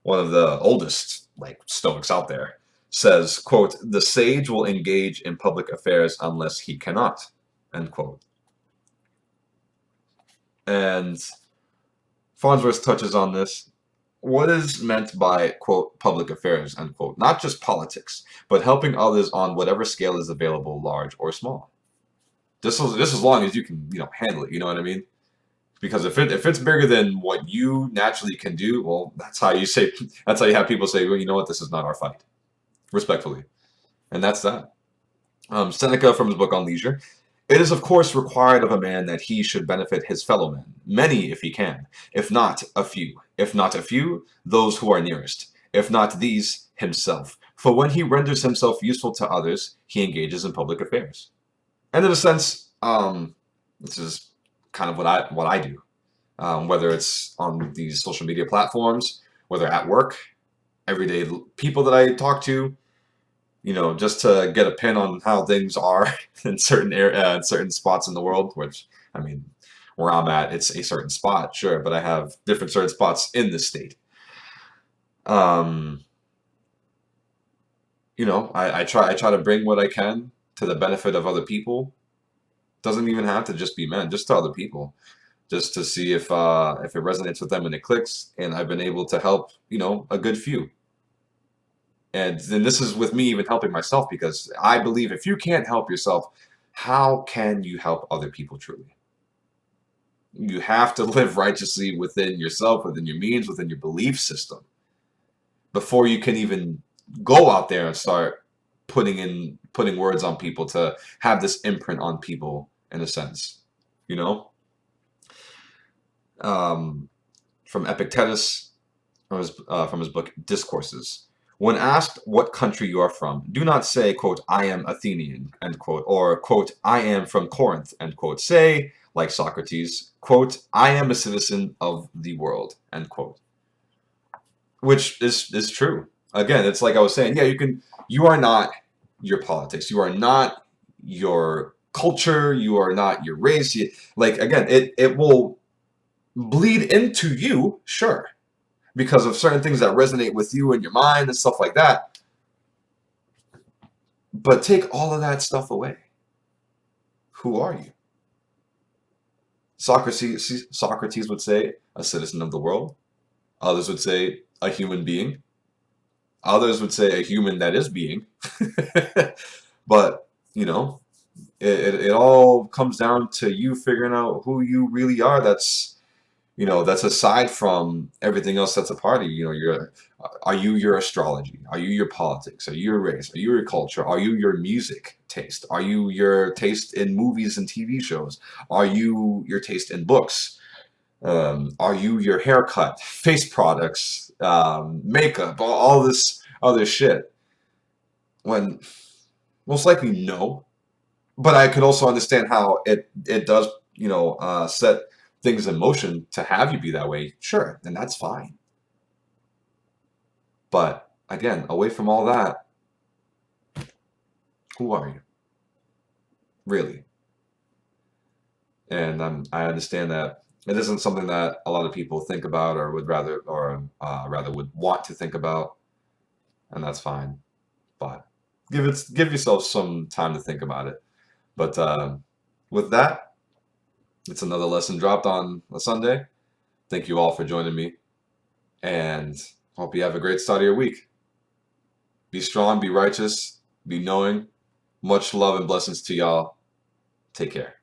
one of the oldest Stoics out there, says, quote, "The sage will engage in public affairs unless he cannot," end quote. And Farnsworth touches on this. What is meant by, quote, "public affairs," end quote? Not just politics, but helping others on whatever scale is available, large or small. Just as long as you can, handle it. You know what I mean? Because if it's bigger than what you naturally can do, well, that's how you say. That's how you have people say, "Well, you know what? This is not our fight," respectfully, and that's that. Seneca, from his book On Leisure. It is, of course, required of a man that he should benefit his fellow men, many if he can, if not a few. If not a few, those who are nearest. If not these, himself. For when he renders himself useful to others, he engages in public affairs. And in a sense, this is kind of what I do. Whether it's on these social media platforms, whether at work, everyday people that I talk to, just to get a pin on how things are in certain spots in the world. Which, I mean, where I'm at, it's a certain spot, sure, but I have different certain spots in the state. Um, I try to bring what I can to the benefit of other people. Doesn't even have to just be men, just to other people, just to see if it resonates with them and it clicks. And I've been able to help, a good few. And then this is with me even helping myself, because I believe if you can't help yourself, how can you help other people truly? You have to live righteously within yourself, within your means, within your belief system, before you can even go out there and start putting words on people, to have this imprint on people, in a sense, you know. From Epictetus, from his book Discourses. When asked what country you are from, do not say, quote, "I am Athenian," end quote, or, quote, "I am from Corinth," end quote. Say, like Socrates, quote, "I am a citizen of the world," end quote. Which is true. Again, it's like I was saying, yeah, you are not your politics. You are not your culture. You are not your race. Again, it will bleed into you, sure, because of certain things that resonate with you in your mind and stuff like that. But take all of that stuff away. Who are you? Socrates would say a citizen of the world. Others would say a human being. Others would say a human that is being. But, it all comes down to you figuring out who you really are. That's aside from everything else that's a part of you. Are you your astrology? Are you your politics? Are you your race? Are you your culture? Are you your music taste? Are you your taste in movies and TV shows? Are you your taste in books? Are you your haircut, face products, makeup, all this other shit? When most likely no, but I could also understand how it does, set things in motion to have you be that way. Sure, and that's fine. But again, away from all that, who are you really? And I understand that it isn't something that a lot of people think about, or rather would want to think about, and that's fine. But give yourself some time to think about it. But with that, it's another lesson dropped on a Sunday. Thank you all for joining me, and hope you have a great start of your week. Be strong, be righteous, be knowing. Much love and blessings to y'all. Take care.